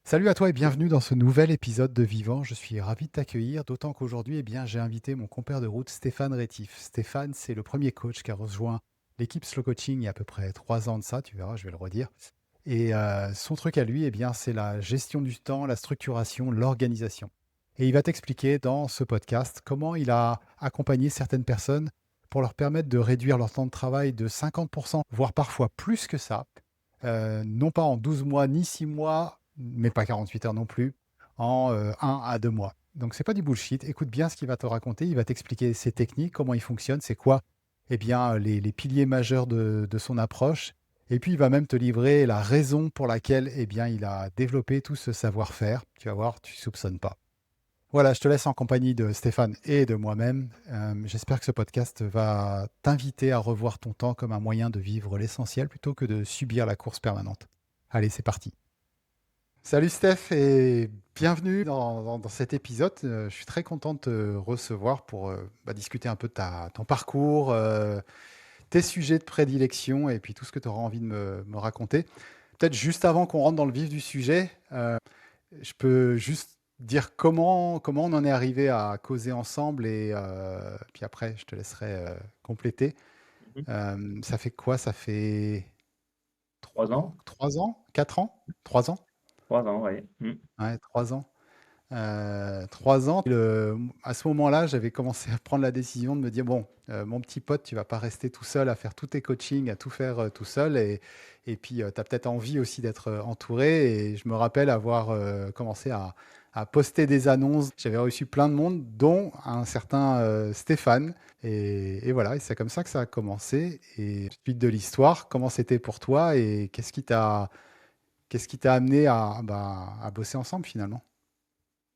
Salut à toi et bienvenue dans ce nouvel épisode de Vivant. Je suis ravi de t'accueillir, d'autant qu'aujourd'hui, j'ai invité mon compère de route, Stéphane Rétif. Stéphane, c'est le premier coach qui a rejoint l'équipe Slow Coaching il y a à peu près 3 ans de ça, tu verras, je vais le redire. Et son truc à lui, c'est la gestion du temps, la structuration, l'organisation. Et il va t'expliquer dans ce podcast comment il a accompagné certaines personnes pour leur permettre de réduire leur temps de travail de 50%, voire parfois plus que ça, non pas en 12 mois ni 6 mois, mais pas 48 heures non plus, en 1 à 2 mois. Donc c'est pas du bullshit. Écoute bien ce qu'il va te raconter. Il va t'expliquer ses techniques, comment il fonctionne, c'est quoi les piliers majeurs de son approche. Et puis il va même te livrer la raison pour laquelle il a développé tout ce savoir-faire. Tu vas voir, tu soupçonnes pas. Voilà, je te laisse en compagnie de Stéphane et de moi-même. J'espère que ce podcast va t'inviter à revoir ton temps comme un moyen de vivre l'essentiel plutôt que de subir la course permanente. Allez, c'est parti. Salut Steph et bienvenue dans cet épisode. Je suis très content de te recevoir pour discuter un peu de ton parcours, tes sujets de prédilection et puis tout ce que tu auras envie de me raconter. Peut-être juste avant qu'on rentre dans le vif du sujet, je peux juste dire comment on en est arrivé à causer ensemble et puis après, je te laisserai compléter. Mhm. Ça fait quoi? Ça fait 3 ans? 3 ans? 4 ans? 3 ans? 3 ans, oui. Ouais, 3 ans. 3 ans. À ce moment-là, j'avais commencé à prendre la décision de me dire, bon, mon petit pote, tu vas pas rester tout seul à faire tous tes coachings, à tout faire tout seul. Et puis, tu as peut-être envie aussi d'être entouré. Et je me rappelle avoir commencé à poster des annonces. J'avais reçu plein de monde, dont un certain Stéphane. Et voilà, et c'est comme ça que ça a commencé. Et suite de l'histoire, comment c'était pour toi et qu'est-ce qui t'a amené à bosser ensemble finalement?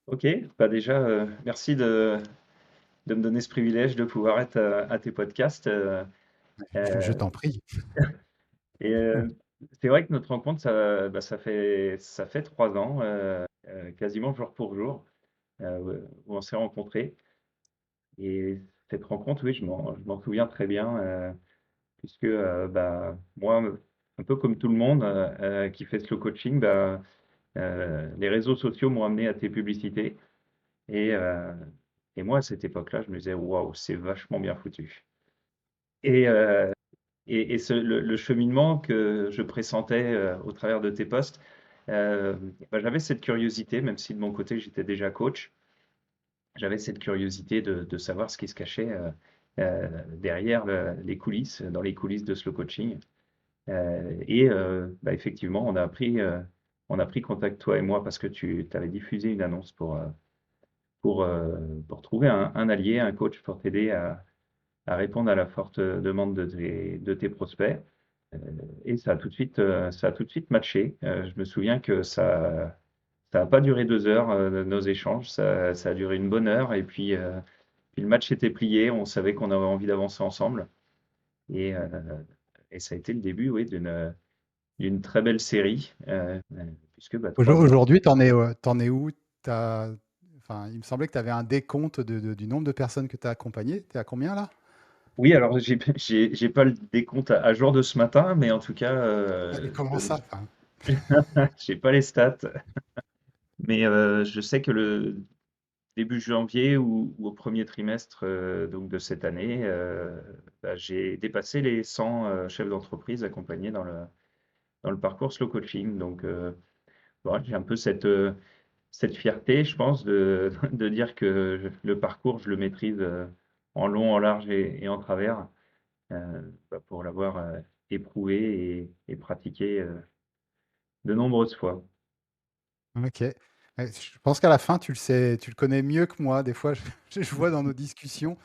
Ok, bah déjà, merci de me donner ce privilège de pouvoir être à tes podcasts. Je Euh, t'en prie. et c'est vrai que notre rencontre, ça fait 3 ans, quasiment jour pour jour, où on s'est rencontrés. Et cette rencontre, oui, je m'en souviens très bien, puisque moi, un peu comme tout le monde qui fait slow coaching, les réseaux sociaux m'ont amené à tes publicités. Et, euh, et moi, à cette époque-là, je me disais, waouh, c'est vachement bien foutu. Et, euh, le cheminement que je pressentais au travers de tes posts, j'avais cette curiosité, même si de mon côté, j'étais déjà coach, j'avais cette curiosité de savoir ce qui se cachait derrière les coulisses, dans les coulisses de slow coaching. Effectivement, on a pris contact, toi et moi, parce que tu avais diffusé une annonce pour trouver un allié, un coach pour t'aider à répondre à la forte demande de tes prospects. Euh, Et ça a tout de suite matché. Je me souviens que ça n'a pas duré 2 heures, nos échanges, ça a duré une bonne heure. Et puis le match était plié, on savait qu'on avait envie d'avancer ensemble. Et, euh, et ça a été le début, oui, d'une très belle série, puisque 3 ans. Aujourd'hui, t'en es où? Enfin, il me semblait que tu avais un décompte du nombre de personnes que tu as accompagnées. Tu es à combien là? Oui, alors j'ai pas le décompte à jour de ce matin, mais en tout cas, Comment ça? Enfin, j'ai pas les stats. Mais je sais que le début janvier ou au premier trimestre donc de cette année, j'ai dépassé les 100 chefs d'entreprise accompagnés dans le parcours slow coaching. Donc, voilà, j'ai un peu cette fierté, je pense, de dire que le parcours, je le maîtrise en long, en large et en travers, pour l'avoir éprouvé et pratiqué de nombreuses fois. ok. Je pense qu'à la fin, tu le sais, tu le connais mieux que moi. Des fois, je vois dans nos discussions.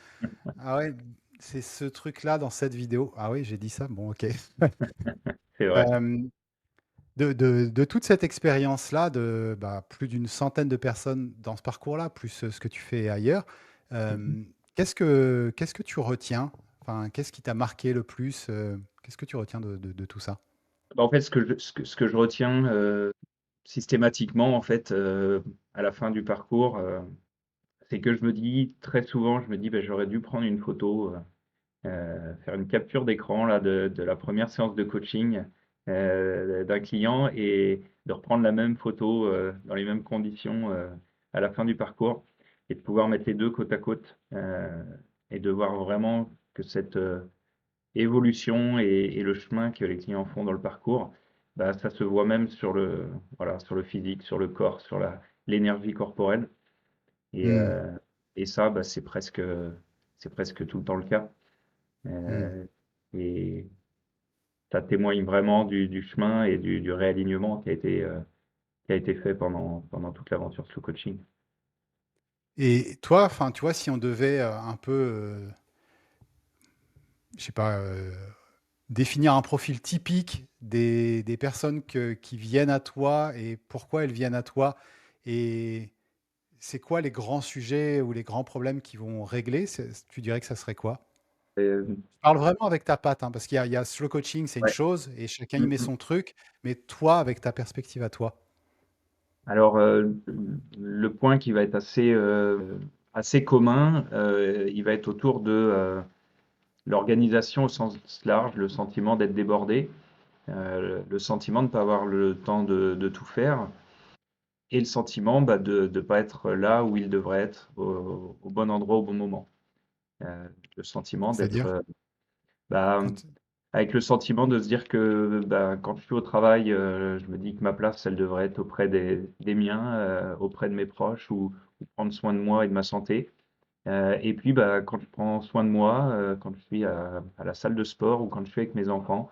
Ah ouais, c'est ce truc-là dans cette vidéo. Ah oui, j'ai dit ça. Bon, ok. C'est vrai. Euh, de toute cette expérience-là, plus d'une centaine de personnes dans ce parcours-là, plus ce que tu fais ailleurs, Mhm. euh, qu'est-ce que tu retiens? Enfin, qu'est-ce qui t'a marqué le plus? Qu'est-ce que tu retiens de tout ça? En fait, ce que je retiens systématiquement, en fait, à la fin du parcours, c'est que je me dis très souvent, je me dis, ben, j'aurais dû prendre une photo, faire une capture d'écran là de la première séance de coaching, d'un client et de reprendre la même photo dans les mêmes conditions à la fin du parcours et de pouvoir mettre les deux côte à côte et de voir vraiment que cette évolution et le chemin que les clients font dans le parcours, bah, ça se voit même sur voilà, sur le physique, sur le corps, sur l'énergie corporelle. Et, Hmm, euh, et ça, bah, c'est presque tout le temps le cas. hmm. Euh, et ça témoigne vraiment du chemin et du réalignement qui a été fait pendant toute l'aventure slow coaching. Et toi, enfin, tu vois, si on devait un peu, je sais pas, définir un profil typique des personnes qui viennent à toi et pourquoi elles viennent à toi, et c'est quoi les grands sujets ou les grands problèmes qu'ils vont régler, tu dirais que ça serait quoi? Euh, Je parle vraiment avec ta patte, hein, parce qu'il y a slow coaching, c'est une ouais. chose, et chacun y met Mhm. son truc, mais toi, avec ta perspective à toi. Alors, le point qui va être assez commun, il va être autour de l'organisation au sens large, le sentiment d'être débordé, le sentiment de ne pas avoir le temps de tout faire, et le sentiment bah, de ne pas être là où il devrait être, au bon endroit, au bon moment. Le sentiment d'être, C'est-à-dire, bah, quand, avec le sentiment de se dire que bah, quand je suis au travail, je me dis que ma place, elle devrait être auprès des miens, auprès de mes proches, ou prendre soin de moi et de ma santé. Et puis, bah, quand je prends soin de moi, quand je suis à la salle de sport ou quand je suis avec mes enfants,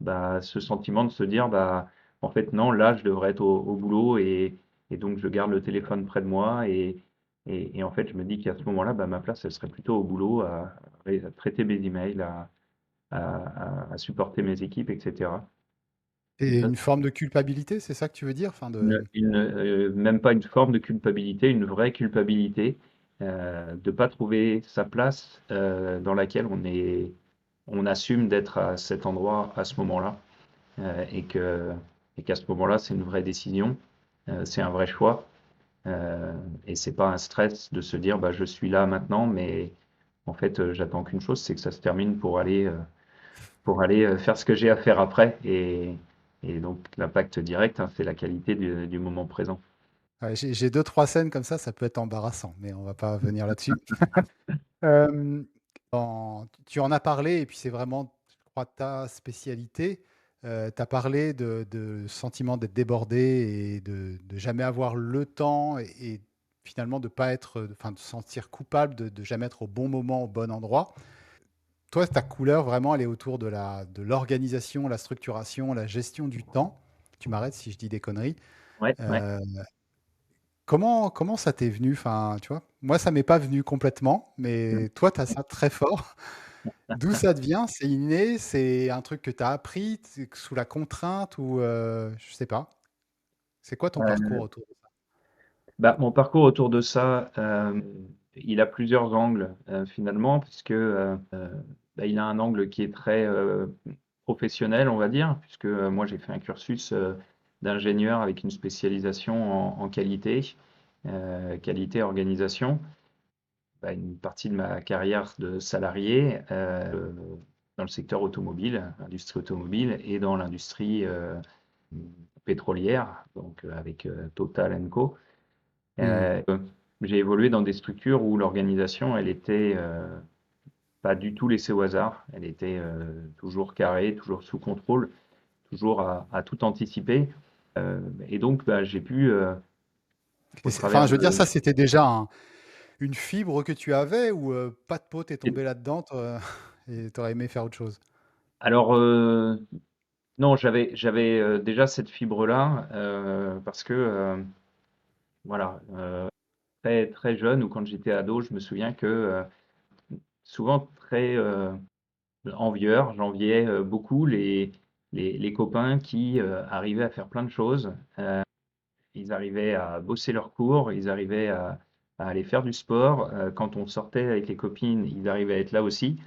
bah, ce sentiment de se dire, bah, en fait, non, là, je devrais être au boulot et donc je garde le téléphone près de moi et en fait, je me dis qu'à ce moment-là, bah, ma place, elle serait plutôt au boulot, à traiter mes emails, à supporter mes équipes, etc. Et c'est ça, une forme de culpabilité, c'est ça que tu veux dire? Enfin de... même pas une forme de culpabilité, une vraie culpabilité, de pas trouver sa place dans laquelle on assume d'être à cet endroit à ce moment-là, et qu'à ce moment-là, c'est une vraie décision, c'est un vrai choix, et c'est pas un stress de se dire bah, je suis là maintenant, mais en fait, j'attends qu'une chose, c'est que ça se termine pour aller faire ce que j'ai à faire après. Et donc, l'impact direct, hein, c'est la qualité du moment présent. Ouais, j'ai deux, trois scènes comme ça peut être embarrassant, mais on va pas venir là-dessus. Euh, tu en as parlé, et puis c'est vraiment, je crois, ta spécialité. Tu as parlé de sentiment d'être débordé et de jamais avoir le temps, et finalement de pas être, enfin, de se sentir coupable de jamais être au bon moment, au bon endroit. Toi, ta couleur, vraiment, elle est autour de l'organisation, la structuration, la gestion du temps. Tu m'arrêtes si je dis des conneries. Ouais, ouais. Euh, comment ça t'est venu? Enfin, tu vois, moi, ça m'est pas venu complètement, mais toi, tu as ça très fort. D'où ça te vient? C'est inné? C'est un truc que tu as appris sous la contrainte, ou je sais pas. C'est quoi ton parcours Euh, autour de ça? Bah, mon parcours autour de ça, il a plusieurs angles finalement, puisque bah, il a un angle qui est très professionnel, on va dire, puisque moi j'ai fait un cursus d'ingénieur avec une spécialisation en qualité, qualité organisation. Bah, une partie de ma carrière de salarié dans le secteur automobile, industrie automobile, et dans l'industrie pétrolière, donc avec Total and Co. Hmm. Euh, j'ai évolué dans des structures où l'organisation, elle était pas du tout laissée au hasard. Elle était toujours carrée, toujours sous contrôle, toujours à tout anticiper. Et donc, bah, j'ai pu, au Enfin, travers je veux dire, de... ça, c'était déjà une fibre que tu avais, ou pas de peau, t'es tombé là-dedans, et t'aurais aimé faire autre chose? Alors, non, j'avais déjà cette fibre-là parce que, voilà, très, très jeune ou quand j'étais ado, je me souviens que souvent très envieur, j'enviais beaucoup les copains qui arrivaient à faire plein de choses. Ils arrivaient à bosser leurs cours, ils arrivaient à aller faire du sport. Quand on sortait avec les copines, ils arrivaient à être là aussi.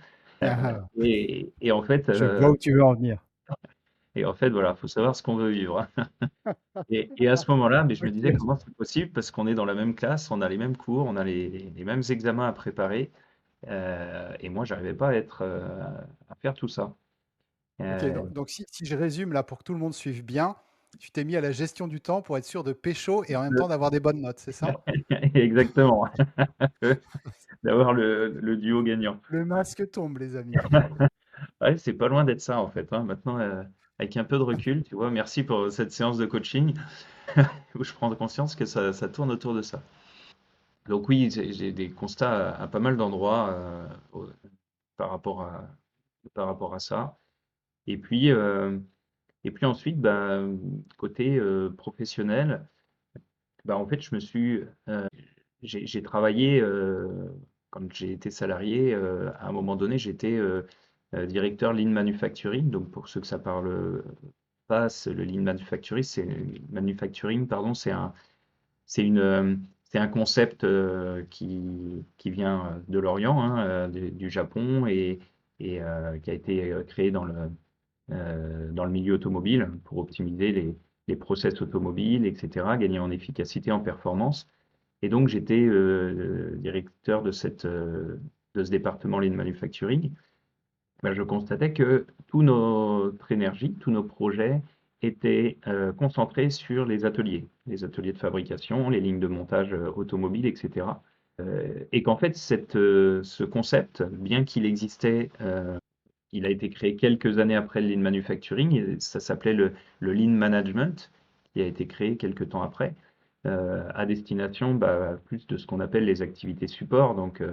Ah, Et en fait, je vois où tu veux en venir. voilà, faut savoir ce qu'on veut vivre. Et à ce moment-là, mais je me disais Ok. comment c'est possible parce qu'on est dans la même classe, on a les mêmes cours, on a les mêmes examens à préparer. Et moi, j'arrivais pas à faire tout ça. OK, donc si je résume là pour que tout le monde suive bien, tu t'es mis à la gestion du temps pour être sûr de pécho et en même temps d'avoir des bonnes notes, c'est ça? Exactement, d'avoir le duo gagnant. Le masque tombe les amis. Ouais, c'est pas loin d'être ça en fait, hein. Maintenant, avec un peu de recul, tu vois? Merci pour cette séance de coaching où je prends conscience que ça tourne autour de ça. Donc oui, j'ai des constats à pas mal d'endroits, par rapport à ça. Et puis, ensuite, bah, côté, professionnel, bah, en fait, j'ai travaillé, quand j'ai été salarié, à un moment donné, j'étais, directeur Lean Manufacturing. Donc pour ceux que ça parle pas, le Lean Manufacturing, pardon, c'est un concept, qui vient de l'Orient, hein, du Japon et qui a été, créé dans le milieu automobile pour optimiser les process automobiles et cetera, gagner en efficacité, en performance. Et donc j'étais, directeur de ce département Lean Manufacturing. Bah, je constatais que toute notre énergie, tous nos projets étaient, concentrés sur les ateliers de fabrication, les lignes de montage, automobile et cetera. Et qu'en fait ce concept, bien qu'il existait, il a été créé quelques années après le Lean Manufacturing et ça s'appelait le Lean Management, qui a été créé quelques temps après, à destination, bah, plus de ce qu'on appelle les activités support, donc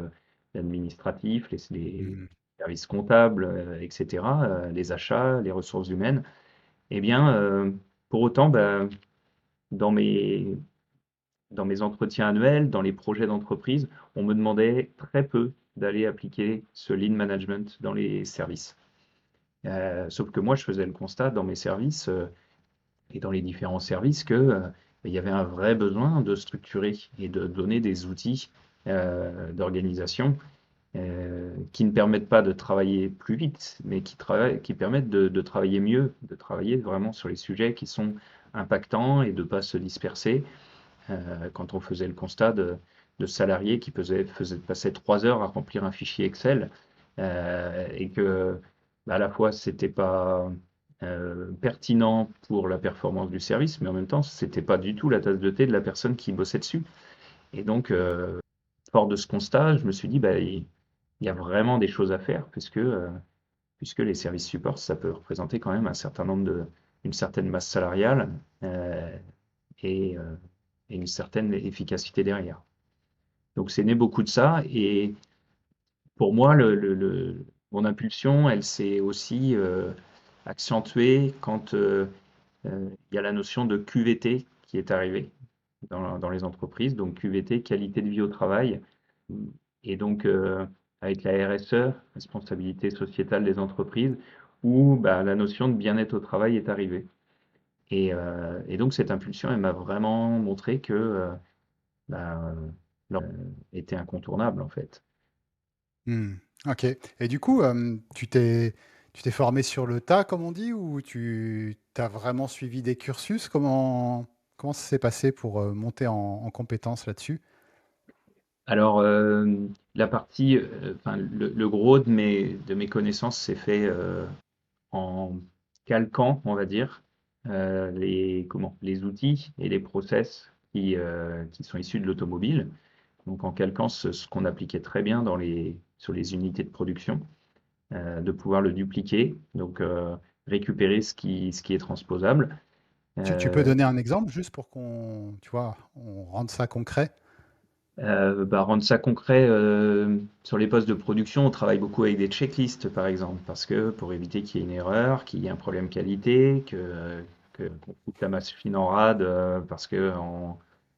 l'administratif, les Mmh. services comptables, etc., les achats, les ressources humaines. Eh bien, pour autant, bah, dans mes, dans mes entretiens annuels, dans les projets d'entreprise, on me demandait très peu d'aller appliquer ce Lean Management dans les services. Sauf que moi, je faisais le constat dans mes services et dans les différents services que il y avait un vrai besoin de structurer et de donner des outils d'organisation qui ne permettent pas de travailler plus vite, mais qui permettent de travailler mieux, de travailler vraiment sur les sujets qui sont impactants et de ne pas se disperser. Quand on faisait le constat de salariés qui passaient 3 heures à remplir un fichier Excel et que bah, à la fois c'était pas pertinent pour la performance du service, mais en même temps c'était pas du tout la tasse de thé de la personne qui bossait dessus. Et donc fort de ce constat, je me suis dit bah, il y a vraiment des choses à faire puisque les services support ça peut représenter quand même un certain nombre une certaine masse salariale et, euh, et une certaine efficacité derrière. Donc c'est né beaucoup de ça et pour moi, mon impulsion, elle s'est aussi accentuée quand il y a la notion de QVT qui est arrivée dans les entreprises. Donc QVT, qualité de vie au travail. Et donc avec la RSE, responsabilité sociétale des entreprises, où bah, la notion de bien-être au travail est arrivée. Et donc cette impulsion, elle m'a vraiment montré que bah, était incontournable en fait. Mmh. OK, et du coup, tu t'es formé sur le tas comme on dit ou tu as vraiment suivi des cursus? Comment ça s'est passé pour, monter en compétences là-dessus? Alors, la partie, enfin, le gros de mes connaissances s'est fait en calquant, on va dire, les outils et les process qui sont issus de l'automobile. Donc, en calquant ce qu'on appliquait très bien sur les unités de production, de pouvoir le dupliquer, donc récupérer ce qui est transposable. Tu peux Euh, donner un exemple juste pour qu'on, tu vois, on rende ça concret? Bah, rendre ça concret, sur les postes de production, on travaille beaucoup avec des checklists, par exemple, parce que pour éviter qu'il y ait une erreur, qu'il y ait un problème qualité, qu'on foute la machine en rade, parce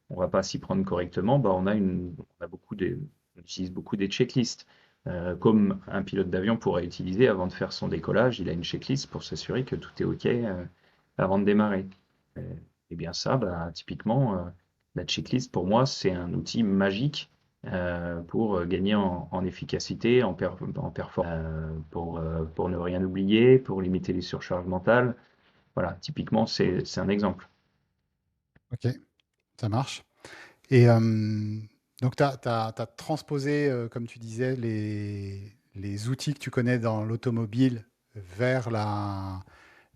on va pas s'y prendre correctement, bah, on a on utilise beaucoup des checklists. Comme un pilote d'avion pourrait utiliser avant de faire son décollage, il a une checklist pour s'assurer que tout est OK, avant de démarrer. Et bien ça, bah, typiquement, la checklist pour moi, c'est un outil magique pour gagner en efficacité, en performance, pour ne rien oublier, pour limiter les surcharges mentales. Voilà, typiquement, c'est un exemple. OK, ça marche. Et donc tu as transposé, comme tu disais, les outils que tu connais dans l'automobile, vers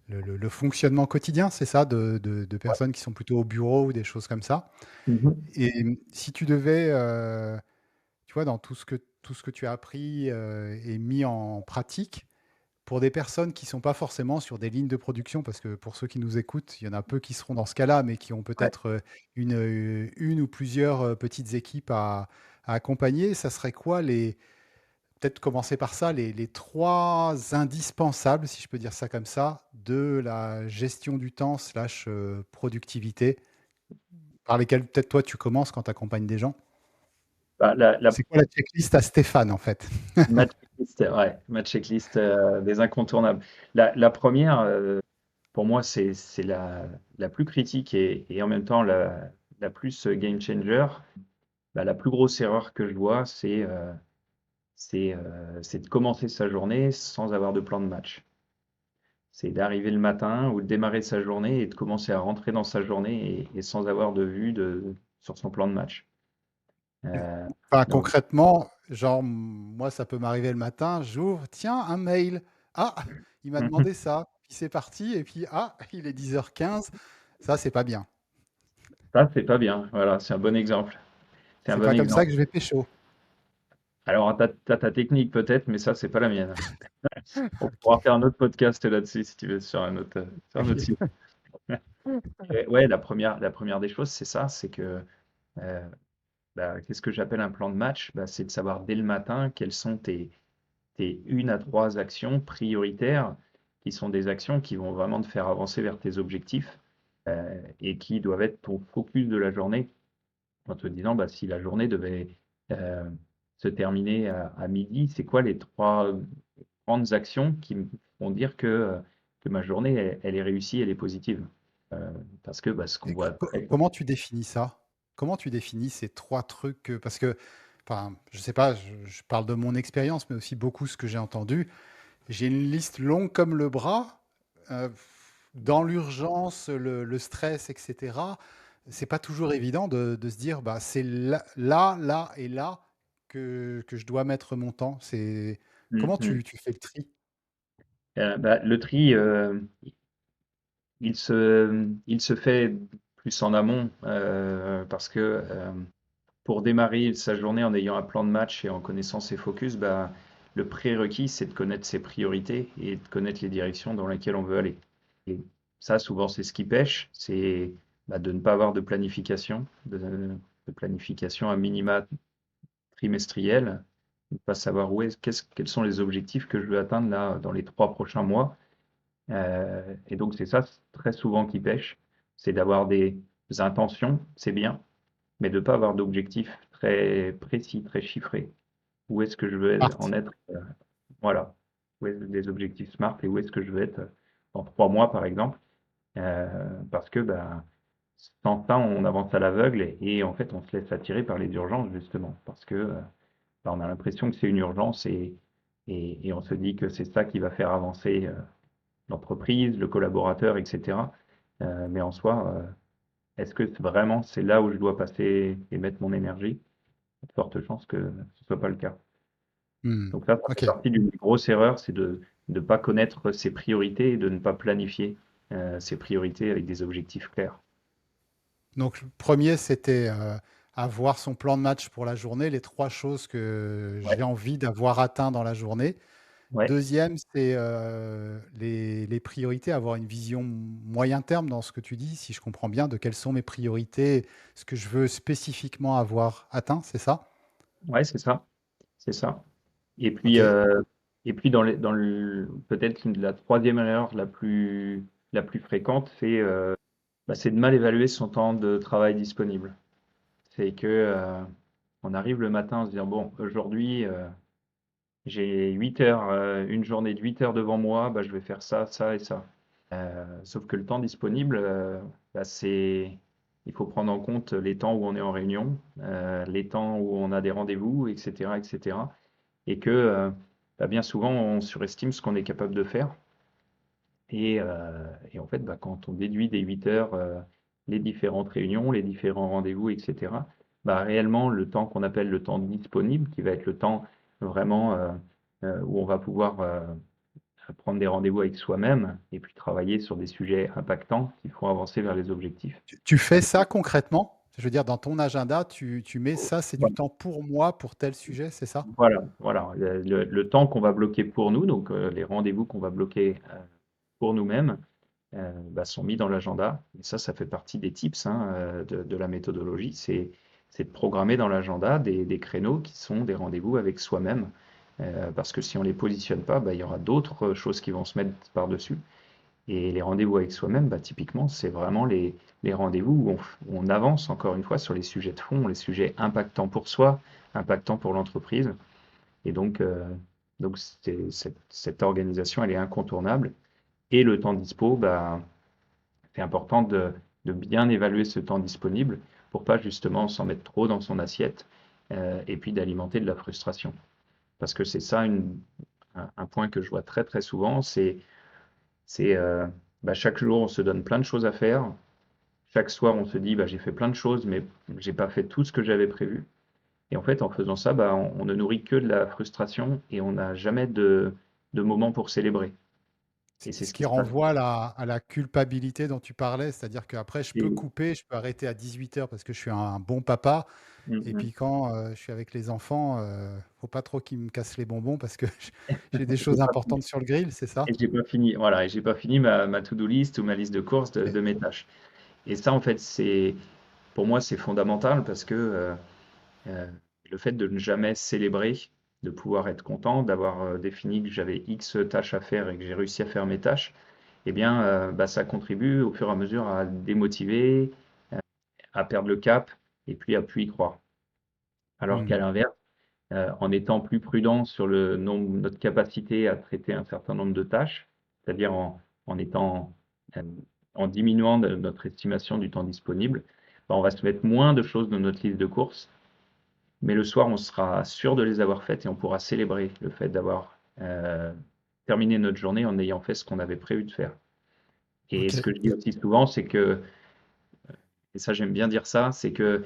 le fonctionnement quotidien, c'est ça, de personnes qui sont plutôt au bureau ou des choses comme ça. Mhm. Et si tu devais, tu vois, dans tout ce que tu as appris et mis en pratique, pour des personnes qui sont pas forcément sur des lignes de production, parce que pour ceux qui nous écoutent, il y en a peu qui seront dans ce cas-là, mais qui ont Ouais. peut-être une ou plusieurs petites équipes à accompagner, ça serait quoi peut-être commencer par ça, les trois indispensables, si je peux dire ça comme ça, de la gestion du temps slash productivité, par lesquels peut-être toi tu commences quand tu accompagnes des gens. Bah, C'est quoi la checklist à Stéphane en fait? ma checklist, ouais, ma checklist des incontournables. La première, pour moi, c'est la plus critique et en même temps la plus game changer. Bah, la plus grosse erreur que je vois, c'est de commencer sa journée sans avoir de plan de match. C'est d'arriver le matin ou de démarrer sa journée et de commencer à rentrer dans sa journée et sans avoir de vue sur son plan de match. Euh, Enfin, donc, concrètement, genre, moi, ça peut m'arriver le matin, j'ouvre, tiens, un mail. Ah, il m'a demandé ça. Puis c'est parti, et puis, ah, il est 10h15. Ça, c'est pas bien. ça, c'est pas bien. Voilà, c'est un bon exemple. C'est un C'est bon pas comme ça exemple. que je vais pécho. Alors, t'as ta technique peut-être, mais ça, c'est pas la mienne. On pourra faire un autre podcast là-dessus si tu veux, sur un autre site. Et ouais, la première des choses, c'est ça, c'est que euh, bah, qu'est-ce que j'appelle un plan de match? Bah, c'est de savoir dès le matin quelles sont tes 1 à 3 actions prioritaires, qui sont des actions qui vont vraiment te faire avancer vers tes objectifs et qui doivent être ton focus de la journée, en te disant bah, si la journée devait euh, se terminer à midi, c'est quoi les 3 grandes actions qui me font dire que ma journée, elle est réussie, elle est positive. Euh, Parce que bah, ce qu'on Et voit très comment tu définis ça? Comment tu définis ces trois trucs parce que, enfin, je sais pas, je parle de mon expérience, mais aussi beaucoup ce que j'ai entendu. J'ai une liste longue comme le bras. euh, Dans l'urgence, le stress, etc. C'est pas toujours évident de se dire, bah, c'est là, là, là et là que je dois mettre mon temps. Comment Mhm. tu fais le tri? Bah, le tri, il se fait plus en amont parce que pour démarrer sa journée en ayant un plan de match et en connaissant ses focus, bah, le prérequis, c'est de connaître ses priorités et de connaître les directions dans lesquelles on veut aller. Et ça, souvent, c'est ce qui pêche, c'est bah, de ne pas avoir de planification, de planification à minima trimestrielle, de ne pas savoir quels sont les objectifs que je veux atteindre là dans les 3 prochains mois. Et donc, c'est ça très souvent qui pêche, c'est d'avoir des intentions, c'est bien, mais de ne pas avoir d'objectifs très précis, très chiffrés. Où est-ce que je veux Smart. en être? Voilà. Où est des objectifs SMART et où est-ce que je veux être dans 3 mois, par exemple? Parce que bah, sans ça, on avance à l'aveugle et en fait, on se laisse attirer par les urgences, justement, parce que bah, on a l'impression que c'est une urgence et on se dit que c'est ça qui va faire avancer l'entreprise, le collaborateur, etc. Mais en soi, est-ce que vraiment c'est là où je dois passer et mettre mon énergie? Il y a de fortes chances que ce soit pas le cas. Hmm. Donc ça fait Ok. partie d'une grosse erreur, c'est de ne pas connaître ses priorités et de ne pas planifier ses priorités avec des objectifs clairs. Donc, le premier, c'était avoir son plan de match pour la journée, les trois choses que Ouais, j'ai envie d'avoir atteint dans la journée. ouais, Deuxième, c'est les priorités, avoir une vision moyen terme dans ce que tu dis, si je comprends bien, de quelles sont mes priorités, ce que je veux spécifiquement avoir atteint, c'est ça? ouais, c'est ça, c'est ça. Et Ok. puis, peut-être la troisième erreur la plus fréquente, c'est de mal évaluer son temps de travail disponible. C'est que on arrive le matin en se disant, bon, aujourd'hui, j'ai 8 heures, une journée de 8 heures devant moi, bah, je vais faire ça, ça et ça. Sauf que le temps disponible, bah, il faut prendre en compte les temps où on est en réunion, les temps où on a des rendez-vous, etc., etc. Et cetera. Et que bah, bien souvent, on surestime ce qu'on est capable de faire. Et en fait, bah, quand on déduit des 8 heures les différentes réunions, les différents rendez-vous, etc., bah, réellement, le temps qu'on appelle le temps disponible, qui va être le temps vraiment où on va pouvoir prendre des rendez-vous avec soi-même et puis travailler sur des sujets impactants qui font avancer vers les objectifs. Tu fais ça concrètement? Je veux dire, dans ton agenda, tu mets ça, c'est du temps pour moi, pour tel sujet, c'est ça? Voilà, le temps qu'on va bloquer pour nous, donc les rendez-vous qu'on va bloquer pour nous-mêmes, sont mis dans l'agenda. Et ça fait partie des tips hein, de la méthodologie, c'est de programmer dans l'agenda des créneaux qui sont des rendez-vous avec soi-même. Parce que si on ne les positionne pas, il y aura d'autres choses qui vont se mettre par-dessus. Et les rendez-vous avec soi-même, typiquement, c'est vraiment les rendez-vous où on avance encore une fois sur les sujets de fond, les sujets impactants pour soi, impactants pour l'entreprise. Et donc cette organisation, elle est incontournable. Et le temps dispo, c'est important de bien évaluer ce temps disponible pour pas justement s'en mettre trop dans son assiette et puis d'alimenter de la frustration. Parce que c'est ça un point que je vois très très souvent, c'est chaque jour on se donne plein de choses à faire. Chaque soir on se dit j'ai fait plein de choses mais j'ai pas fait tout ce que j'avais prévu. Et en fait en faisant ça, on ne nourrit que de la frustration et on n'a jamais de moment pour célébrer. Et c'est Ce ce qui qui se passe. renvoie à la culpabilité dont tu parlais, c'est-à-dire qu'après je peux Et- couper, je peux arrêter à 18 heures parce que je suis un bon papa et Mhm. puis quand, je suis avec les enfants, faut pas trop qu'ils me cassent les bonbons parce que j'ai des choses importantes sur le grill, c'est ça? Et j'ai pas fini, voilà, et j'ai pas fini ma to-do list ou ma liste de courses Et de mes tâches. Et ça, en fait, pour moi, c'est fondamental parce que euh, le fait de ne jamais célébrer, de pouvoir être content, d'avoir défini que j'avais X tâches à faire et que j'ai réussi à faire mes tâches, eh bien, ça contribue au fur et à mesure à démotiver, à perdre le cap et puis à plus y croire. Alors qu'à mmh, l'inverse, en étant plus prudent sur notre capacité à traiter un certain nombre de tâches, c'est-à-dire en étant, euh, en diminuant notre estimation du temps disponible, on va se mettre moins de choses dans notre liste de courses, mais le soir, on sera sûr de les avoir faites et on pourra célébrer le fait d'avoir terminé notre journée en ayant fait ce qu'on avait prévu de faire. Et OK. ce que je dis aussi souvent, c'est que, et ça j'aime bien dire ça, c'est que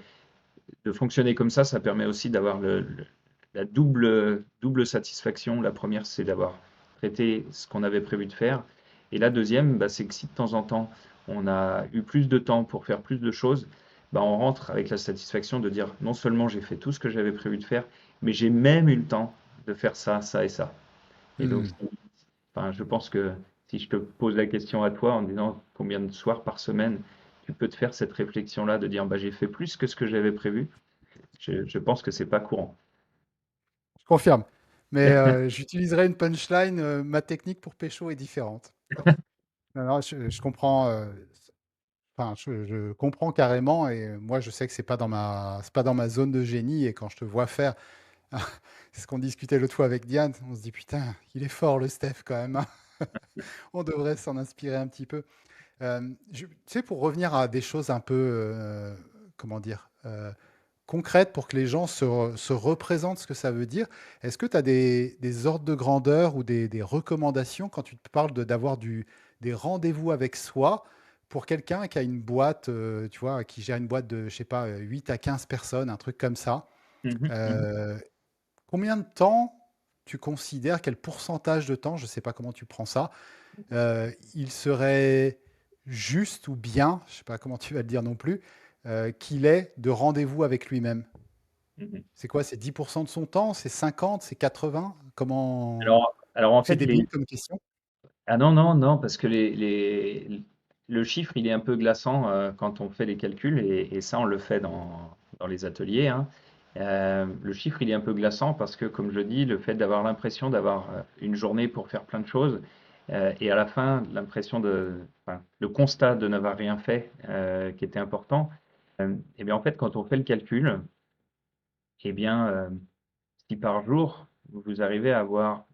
de fonctionner comme ça permet aussi d'avoir la double satisfaction. La première, c'est d'avoir traité ce qu'on avait prévu de faire. Et la deuxième, c'est que si de temps en temps, on a eu plus de temps pour faire plus de choses, on rentre avec la satisfaction de dire non seulement j'ai fait tout ce que j'avais prévu de faire, mais j'ai même eu le temps de faire ça, ça et ça. Et donc, Mmh. enfin, je pense que si je te pose la question à toi en disant combien de soirs par semaine tu peux te faire cette réflexion-là de dire j'ai fait plus que ce que j'avais prévu, je pense que c'est pas courant. Je confirme. Mais j'utiliserai une punchline, ma technique pour pécho est différente. Non, non, je comprends, enfin, je comprends carrément et moi, je sais que c'est pas dans ma zone de génie et quand je te vois faire c'est ce qu'on discutait l'autre fois avec Diane, on se dit: «Putain, il est fort le Steph quand même, hein». On devrait s'en inspirer un petit peu. Tu sais, pour revenir à des choses un peu, comment dire? Concrètes pour que les gens se représentent ce que ça veut dire. Est-ce que tu as des ordres de grandeur ou des recommandations quand tu te parles d'avoir des rendez-vous avec soi pour quelqu'un qui a une boîte, tu vois, qui gère une boîte de, je sais pas, 8 à 15 personnes, un truc comme ça. Mhm, mhm. Euh, Combien de temps tu considères, quel pourcentage de temps, je ne sais pas comment tu prends ça, il serait juste ou bien, je ne sais pas comment tu vas le dire non plus, qu'il ait de rendez-vous avec lui-même? Mhm. C'est quoi? C'est 10% de son temps? C'est 50? C'est 80? Comment Alors en c'est fait, débile comme question? ah non, non, non, parce que le chiffre, il est un peu glaçant quand on fait les calculs, et ça, on le fait dans les ateliers, hein. Le chiffre, il est un peu glaçant parce que, comme je dis, le fait d'avoir l'impression d'avoir une journée pour faire plein de choses, et à la fin, enfin, le constat de n'avoir rien fait, qui était important, et bien en fait, quand on fait le calcul, eh bien, si par jour, vous arrivez à avoir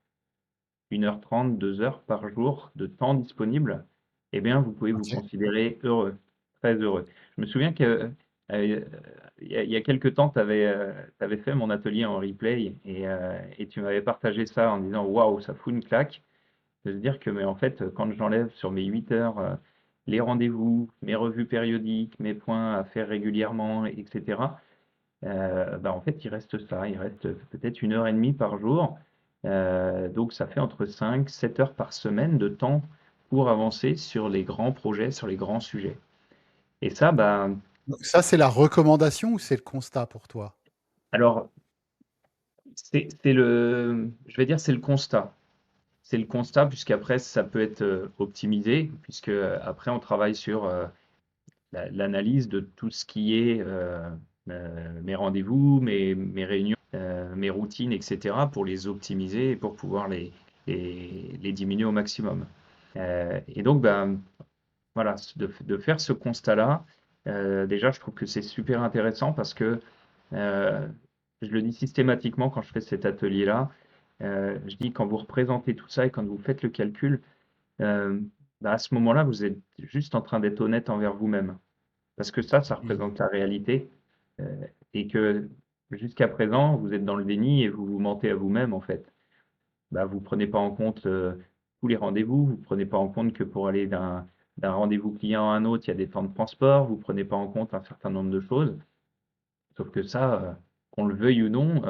1h30, 2 heures par jour de temps disponible, eh bien, vous pouvez vous OK. considérer heureux, très heureux. Je me souviens que il y a quelques temps, tu avais fait mon atelier en replay et tu m'avais partagé ça en disant waouh, ça fout une claque. De se dire que, mais en fait, quand j'enlève sur mes 8 heures les rendez-vous, mes revues périodiques, mes points à faire régulièrement, etc., en fait, il reste ça, il reste peut-être 1h30 par jour Donc ça fait entre 5, 7 heures par semaine de temps pour avancer sur les grands projets, sur les grands sujets. Et ça, bah, Donc ça, c'est la recommandation ou c'est le constat pour toi? alors, je vais dire, c'est le constat. C'est le constat, puisqu'après, ça peut être optimisé, puisque après, on travaille sur l'analyse de tout ce qui est mes rendez-vous, mes réunions, mes routines, etc., pour les optimiser et pour pouvoir les diminuer au maximum. Et donc, ben, voilà, de faire ce constat-là, déjà, je trouve que c'est super intéressant parce que euh, je le dis systématiquement quand je fais cet atelier-là. Je dis quand vous représentez tout ça et quand vous faites le calcul, euh, bah, à ce moment-là, vous êtes juste en train d'être honnête envers vous-même. Parce que ça Mhm. représente la réalité. euh, et que jusqu'à présent, vous êtes dans le déni et vous vous mentez à vous-même, en fait. Bah, vous prenez pas en compte tous les rendez-vous, vous prenez pas en compte que pour aller d'un rendez-vous client à un autre, il y a des temps de transport, vous prenez pas en compte un certain nombre de choses. Sauf que ça, qu'on le veuille ou non,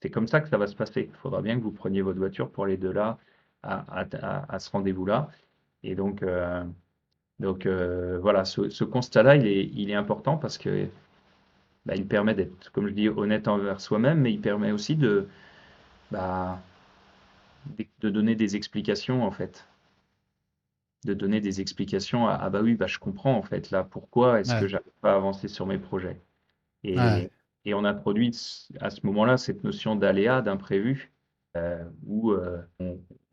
c'est comme ça que ça va se passer. Il faudra bien que vous preniez votre voiture pour aller de là à ce rendez-vous-là. Et donc, voilà, ce constat-là, il est important parce que bah, il permet d'être, comme je dis, honnête envers soi-même, mais il permet aussi bah, de donner des explications, en fait. De donner des explications à, ah bah oui, bah, je comprends, en fait, là, pourquoi est-ce que Ouais, j'arrive pas à avancer sur mes projets. ouais, Et on a produit à ce moment-là cette notion d'aléa, d'imprévu, où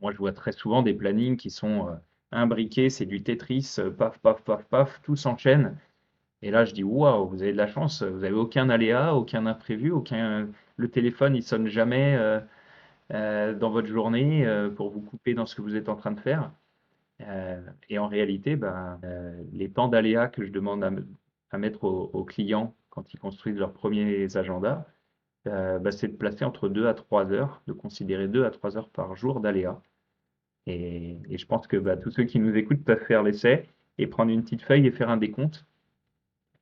moi je vois très souvent des plannings qui sont imbriqués, c'est du Tetris, paf, paf, paf, paf, tout s'enchaîne. Et là, je dis, waouh, vous avez de la chance, vous avez aucun aléa, aucun imprévu, le téléphone, il sonne jamais dans votre journée pour vous couper dans ce que vous êtes en train de faire. Et en réalité, ben, les temps d'aléa que je demande à mettre aux clients quand ils construisent leurs premiers agendas, bah, c'est de placer entre 2 à 3 heures, de considérer 2 à 3 heures par jour d'aléa. Et je pense que bah, tous ceux qui nous écoutent peuvent faire l'essai et prendre une petite feuille et faire un décompte.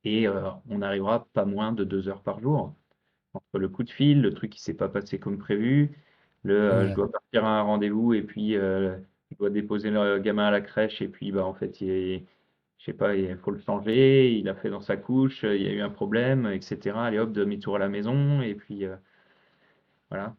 Et on arrivera pas moins de 2 heures par jour. Entre le coup de fil, le truc qui s'est pas passé comme prévu, je ouais, dois partir à un rendez-vous et puis je dois déposer le gamin à la crèche et puis bah, en fait, je sais pas, il faut le changer, il a fait dans sa couche, il y a eu un problème, etc. Allez hop, demi-tour à la maison et puis voilà,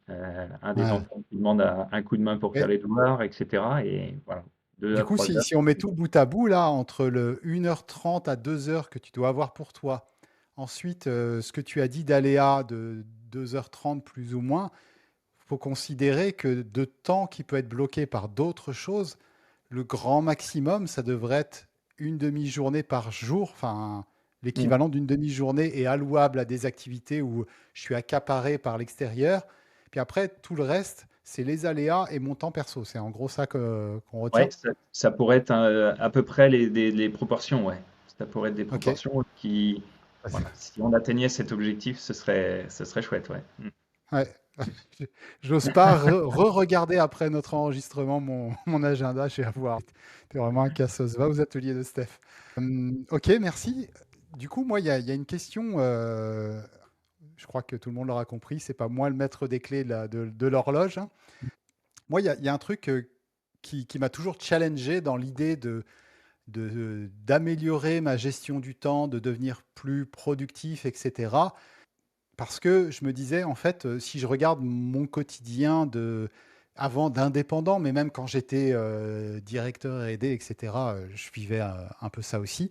un des ouais. enfants qui demande un coup de main pour faire Et les devoirs, etc. Et voilà, deux du à coup, trois heures. si on met tout bout à bout, là, entre le 1h30 à 2 heures que tu dois avoir pour toi, ensuite, ce que tu as dit d'aléa de 2h30 plus ou moins, faut considérer que de temps qui peut être bloqué par d'autres choses, le grand maximum, ça devrait être une demi-journée par jour, enfin Mm. l'équivalent d'une demi-journée est allouable à des activités où je suis accaparé par l'extérieur. Puis après, tout le reste, c'est les aléas et mon temps perso. C'est en gros ça qu'on Ouais, retient. ça pourrait être à peu près les proportions, ouais. Ça pourrait être des Ok. proportions qui, voilà, si on atteignait cet objectif, ce serait chouette, ouais. Mm. Ouais. J'ose pas re-regarder après notre enregistrement mon agenda. Je vais avoir. C'est vraiment un cassos. Va aux ateliers de Steph. Ok, merci. Du coup, moi, il y a une question. Je crois que tout le monde l'aura compris. C'est pas moi le maître des clés de l'horloge, hein. Moi, il y a un truc qui m'a toujours challengé dans l'idée d'améliorer ma gestion du temps, de devenir plus productif, etc. Parce que je me disais, en fait, si je regarde mon quotidien avant d'indépendant, mais même quand j'étais directeur R&D, etc., je vivais un peu ça aussi,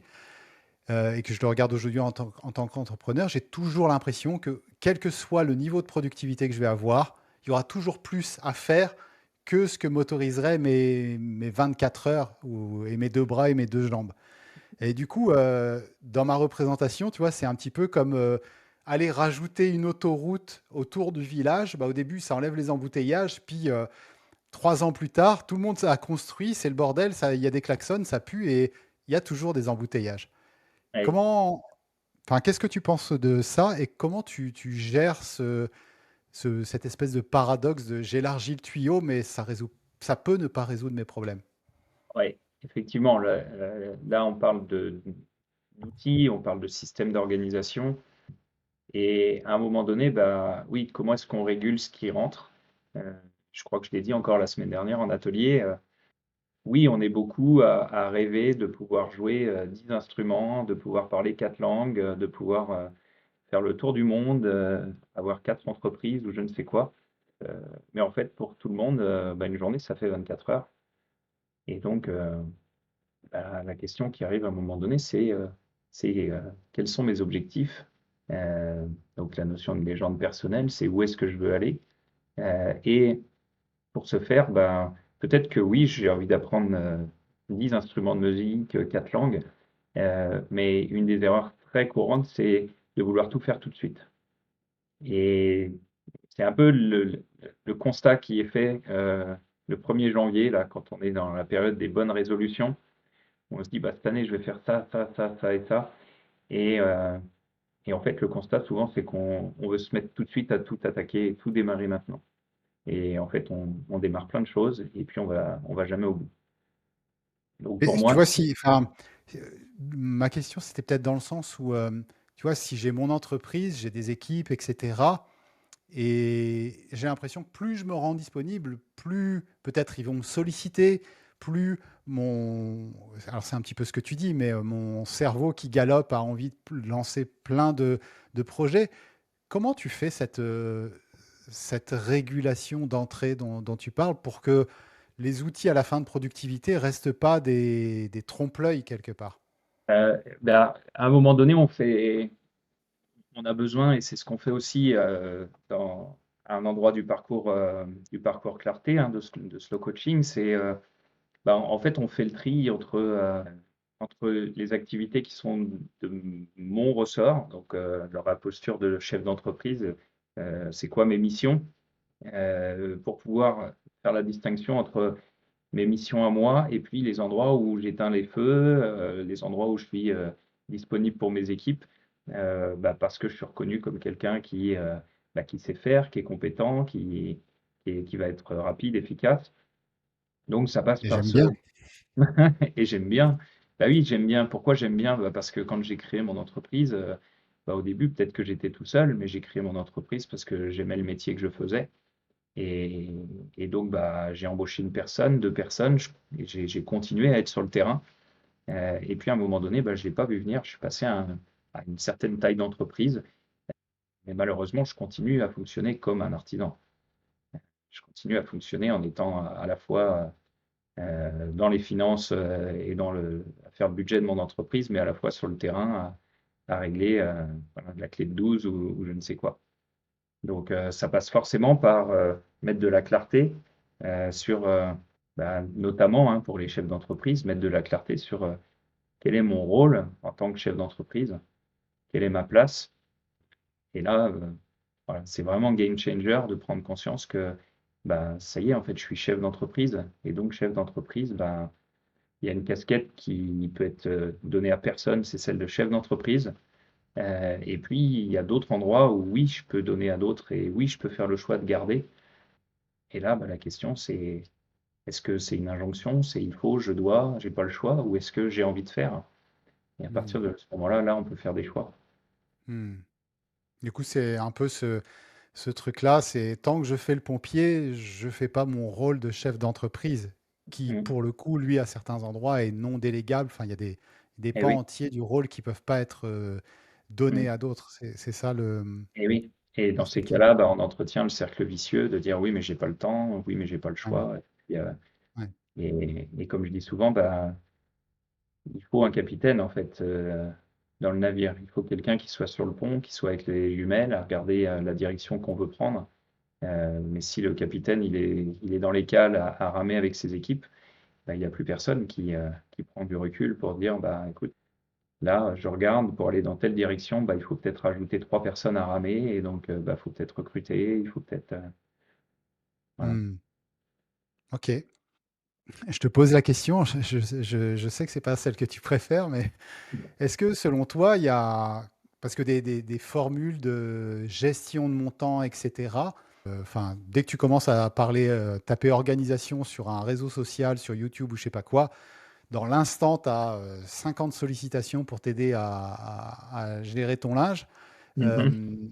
et que je le regarde aujourd'hui en tant qu'entrepreneur, j'ai toujours l'impression que, quel que soit le niveau de productivité que je vais avoir, il y aura toujours plus à faire que ce que m'autoriseraient mes 24 heures et mes deux bras et mes deux jambes. Et du coup, dans ma représentation, tu vois, c'est un petit peu comme aller rajouter une autoroute autour du village. Bah, au début, ça enlève les embouteillages, puis 3 ans plus tard, tout le monde a construit, c'est le bordel, il y a des klaxons, ça pue et il y a toujours des embouteillages. Ouais. Comment, enfin, qu'est-ce que tu penses de ça et comment tu gères cette espèce de paradoxe de j'élargis le tuyau, mais ça peut ne pas résoudre mes problèmes. Ouais, effectivement, là, on parle d'outils, on parle de système d'organisation. Et à un moment donné, bah, oui, comment est-ce qu'on régule ce qui rentre? Euh, je crois que je l'ai dit encore la semaine dernière en atelier, oui, on est beaucoup à rêver de pouvoir jouer 10 instruments, de pouvoir parler 4 langues, de pouvoir faire le tour du monde, avoir 4 entreprises ou je ne sais quoi. Euh, mais en fait, pour tout le monde, bah, une journée, ça fait 24 heures. Et donc, bah, la question qui arrive à un moment donné, c'est quels sont mes objectifs? Euh, donc, la notion de légende personnelle, c'est où est-ce que je veux aller? Et pour ce faire, ben, peut-être que oui, j'ai envie d'apprendre 10 instruments de musique, 4 langues, mais une des erreurs très courantes, c'est de vouloir tout faire tout de suite. Et c'est un peu le constat qui est fait le 1er janvier, là, quand on est dans la période des bonnes résolutions. On se dit, bah, cette année, je vais faire ça, ça, ça, ça et ça. Et, euh, et en fait, le constat, souvent, c'est qu'on veut se mettre tout de suite à tout attaquer et tout démarrer maintenant. Et en fait, on démarre plein de choses et puis on va jamais au bout. Donc pour Et tu moi, vois, si, enfin, ma question, c'était peut-être dans le sens où, tu vois, si j'ai mon entreprise, j'ai des équipes, etc., et j'ai l'impression que plus je me rends disponible, plus peut-être ils vont me solliciter, plus mon... Alors c'est un petit peu ce que tu dis, mais mon cerveau qui galope a envie de lancer plein de projets. Comment tu fais cette régulation d'entrée dont tu parles pour que les outils à la fin de productivité restent pas des trompe-l'œil quelque part? ben, à un moment donné, on a besoin, et c'est ce qu'on fait aussi dans à un endroit du parcours clarté hein, de slow coaching, c'est ben, en fait on fait le tri entre les activités qui sont de mon ressort, donc dans la posture de chef d'entreprise, c'est quoi mes missions, pour pouvoir faire la distinction entre mes missions à moi et puis les endroits où j'éteins les feux, les endroits où je suis disponible pour mes équipes, bah, parce que je suis reconnu comme quelqu'un bah, qui sait faire, qui est compétent, qui va être rapide, efficace. Donc ça passe Et par j'aime ce... bien. Et j'aime bien. Bah oui, j'aime bien. Pourquoi j'aime bien? Bah, parce que quand j'ai créé mon entreprise, bah, au début, peut-être que j'étais tout seul, mais j'ai créé mon entreprise parce que j'aimais le métier que je faisais. Et, et donc, bah, j'ai embauché une personne, deux personnes, et j'ai continué à être sur le terrain. Et puis, à un moment donné, bah, je ne l'ai pas vu venir. Je suis passé à une certaine taille d'entreprise. Mais malheureusement, je continue à fonctionner comme un artisan. Je continue à fonctionner en étant à la fois dans les finances et à faire le budget de mon entreprise, mais à la fois sur le terrain à régler voilà, la clé de 12 ou je ne sais quoi. Donc, ça passe forcément par mettre de la clarté sur, bah, notamment hein, pour les chefs d'entreprise, mettre de la clarté sur quel est mon rôle en tant que chef d'entreprise, quelle est ma place. Et là, voilà, c'est vraiment game changer de prendre conscience que bah, ça y est, en fait, je suis chef d'entreprise. Et donc, chef d'entreprise, bah, il y a une casquette qui peut être donnée à personne, c'est celle de chef d'entreprise. Et puis, il y a d'autres endroits où oui, je peux donner à d'autres et oui, je peux faire le choix de garder. Et là, bah, la question, c'est est-ce que c'est une injonction, c'est il faut, je dois, j'ai pas le choix, ou est-ce que j'ai envie de faire? Et à partir Hmm. de ce moment-là, là, on peut faire des choix. Hmm. Du coup, c'est un peu ce truc-là, c'est tant que je fais le pompier, je fais pas mon rôle de chef d'entreprise, qui, Mm. pour le coup, lui, à certains endroits, est non délégable. Enfin, il y a des Et pans oui, entiers du rôle qui peuvent pas être donnés mm. à d'autres. C'est ça Et oui. Et le dans ces truc qui... cas-là, bah, on entretient le cercle vicieux de dire oui, mais j'ai pas le temps, oui, mais j'ai pas le Ouais, choix. Et, ouais. et comme je dis souvent, bah, il faut un capitaine en fait dans le navire. Il faut quelqu'un qui soit sur le pont, qui soit avec les jumelles, à regarder la direction qu'on veut prendre. Mais si le capitaine il est dans les cales à ramer avec ses équipes, bah, il n'y a plus personne qui prend du recul pour dire bah écoute, là je regarde pour aller dans telle direction, bah, il faut peut-être rajouter 3 personnes à ramer et donc bah, faut peut-être recruter, il faut peut-être voilà. Hmm. Ok. Je te pose la question, je sais que c'est pas celle que tu préfères, mais est-ce que selon toi, il y a... Parce que des formules de gestion de montant, etc., enfin, dès que tu commences à parler, taper organisation sur un réseau social, sur YouTube ou je sais pas quoi, dans l'instant, tu as 50 sollicitations pour t'aider à gérer ton linge. Mhm. Euh,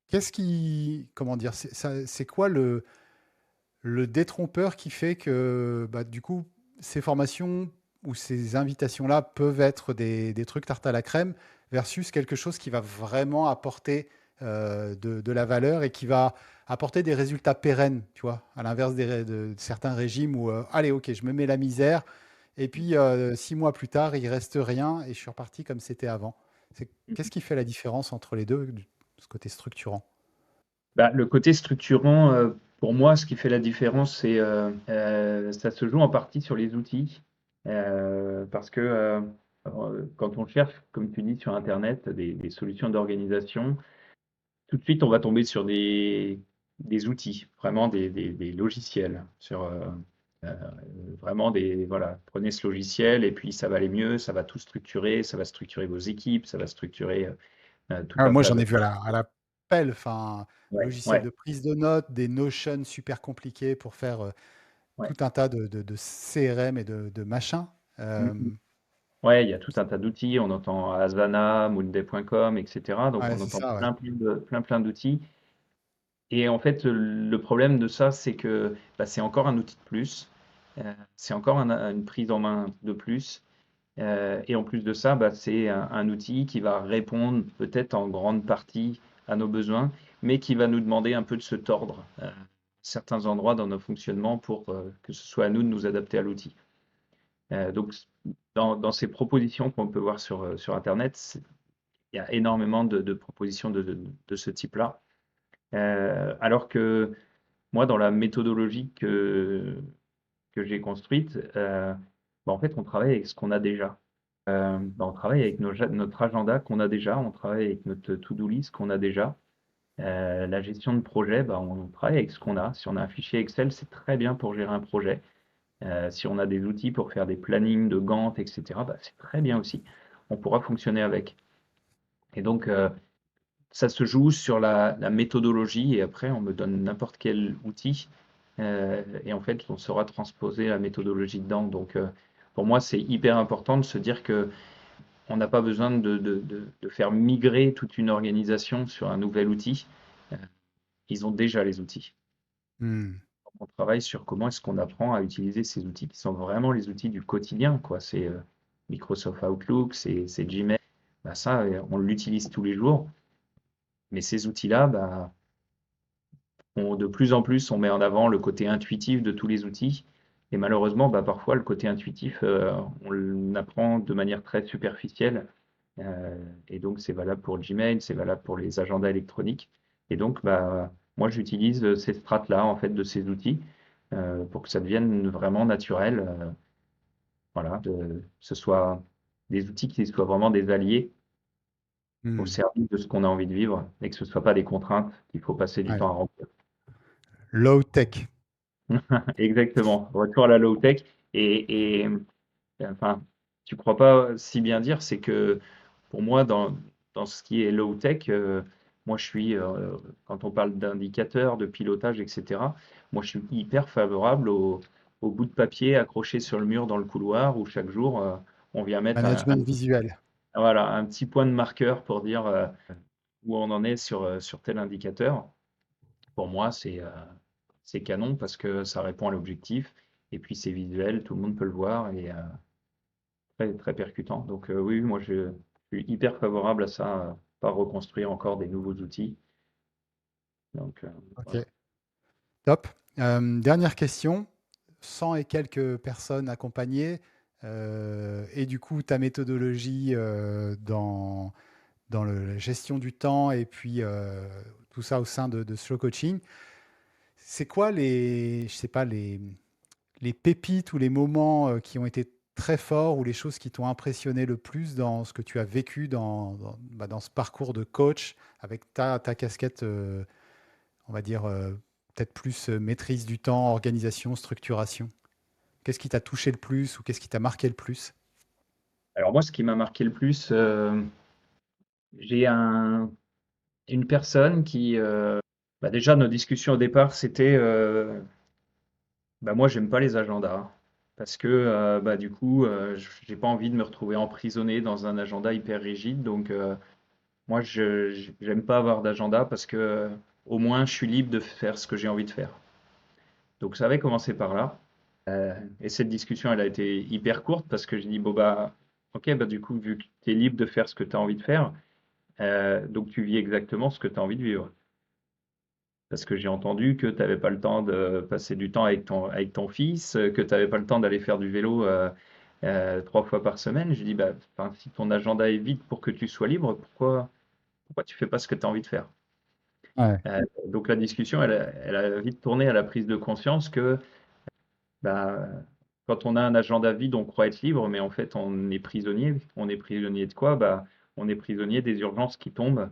Qu'est-ce qui, comment dire, c'est quoi le détrompeur qui fait que, bah, du coup, ces formations ou ces invitations-là peuvent être des trucs tarte à la crème versus quelque chose qui va vraiment apporter de la valeur et qui va apporter des résultats pérennes, tu vois, à l'inverse de certains régimes où, allez, ok, je me mets la misère, et puis 6 mois plus tard, il reste rien et je suis reparti comme c'était avant. Qu'est-ce qui fait la différence entre les deux, ce côté structurant? Bah, le côté structurant, pour moi, ce qui fait la différence, c'est ça se joue en partie sur les outils. Parce que quand on cherche, comme tu dis, sur Internet, des solutions d'organisation, tout de suite, on va tomber sur des outils, vraiment des logiciels, sur euh, vraiment voilà, prenez ce logiciel et puis ça va aller mieux, ça va tout structurer, ça va structurer vos équipes, ça va structurer tout Ah, un moi, tas j'en de... ai vu à la pelle, enfin, Ouais, logiciel ouais, de prise de notes, des Notion super compliqués pour faire ouais. tout un tas de CRM et de machins. Mm, mm. Ouais, il y a tout un tas d'outils. On entend Asana, Moonday.com, etc. Donc, Ouais, on c'est entend ça, ouais. plein d'outils. Et en fait, le problème de ça, c'est que bah, c'est encore un outil de plus. C'est encore une prise en main de plus. Et en plus de ça, bah, c'est un outil qui va répondre peut-être en grande partie à nos besoins, mais qui va nous demander un peu de se tordre à certains endroits dans nos fonctionnements pour que ce soit à nous de nous adapter à l'outil. Donc, dans ces propositions qu'on peut voir sur Internet, il y a énormément de propositions de ce type-là. Alors que moi, dans la méthodologie que j'ai construite, bah, en fait, on travaille avec ce qu'on a déjà. Bah, on travaille avec notre agenda qu'on a déjà, on travaille avec notre to-do list qu'on a déjà. La gestion de projet, bah, on travaille avec ce qu'on a. Si on a un fichier Excel, c'est très bien pour gérer un projet. Si on a des outils pour faire des plannings de Gantt, etc., bah, c'est très bien aussi. On pourra fonctionner avec. Et donc, ça se joue sur la méthodologie et après, on me donne n'importe quel outil et en fait, on saura transposer la méthodologie dedans. Donc, pour moi, c'est hyper important de se dire que on n'a pas besoin de faire migrer toute une organisation sur un nouvel outil. Euh, Ils ont déjà les outils. Hmm. On travaille sur comment est-ce qu'on apprend à utiliser ces outils qui sont vraiment les outils du quotidien, quoi. C'est Microsoft Outlook, c'est Gmail. Bah, ça, on l'utilise tous les jours. Mais ces outils-là, bah, de plus en plus, on met en avant le côté intuitif de tous les outils. Et malheureusement, bah, parfois, le côté intuitif, on l'apprend de manière très superficielle. Et donc, c'est valable pour Gmail, c'est valable pour les agendas électroniques. Et donc, bah, moi, j'utilise ces strates-là, en fait, de ces outils, pour que ça devienne vraiment naturel. Voilà, que ce soit des outils qui soient vraiment des alliés au Hmm. service de ce qu'on a envie de vivre et que ce ne soit pas des contraintes qu'il faut passer du Ouais. temps à remplir. Low tech. Exactement. Retour à la low-tech. Enfin, tu crois pas si bien dire, c'est que pour moi, dans ce qui est low-tech, moi je suis, quand on parle d'indicateurs, de pilotage, etc., moi je suis hyper favorable au bout de papier accroché sur le mur dans le couloir où chaque jour on vient mettre Management visuel. voilà, un petit point de marqueur pour dire où on en est sur tel indicateur. Pour moi, c'est canon parce que ça répond à l'objectif et puis c'est visuel, tout le monde peut le voir et très, très percutant. Donc oui, moi je suis hyper favorable à ça, pas reconstruire encore des nouveaux outils. Donc voilà. Ok, top. Dernière question. 100 et quelques personnes accompagnées, et du coup, ta méthodologie dans la gestion du temps et puis tout ça au sein de Slow Coaching. C'est quoi je sais pas, les pépites ou les moments qui ont été très forts ou les choses qui t'ont impressionné le plus dans ce que tu as vécu dans ce parcours de coach avec ta casquette, on va dire, peut-être plus maîtrise du temps, organisation, structuration? Qu'est-ce qui t'a touché le plus ou qu'est-ce qui t'a marqué le plus? Alors moi, ce qui m'a marqué le plus, j'ai une personne qui, bah, déjà nos discussions au départ, c'était, bah, moi j'aime pas les agendas parce que bah, du coup, j'ai pas envie de me retrouver emprisonné dans un agenda hyper rigide. Donc moi, j'aime pas avoir d'agenda parce que au moins je suis libre de faire ce que j'ai envie de faire. Donc ça avait commencé par là. Et cette discussion, elle a été hyper courte parce que j'ai dit, bon bah, ok, bah du coup, vu que tu es libre de faire ce que tu as envie de faire, donc tu vis exactement ce que tu as envie de vivre. Parce que j'ai entendu que tu n'avais pas le temps de passer du temps avec ton fils, que tu n'avais pas le temps d'aller faire du vélo 3 fois par semaine. Je dis, bah, enfin, si ton agenda est vide pour que tu sois libre, pourquoi tu fais pas ce que tu as envie de faire? Ouais, Donc la discussion, elle a vite tourné à la prise de conscience que bah, quand on a un agenda vide, on croit être libre, mais en fait, on est prisonnier. On est prisonnier de quoi? Bah, on est prisonnier des urgences qui tombent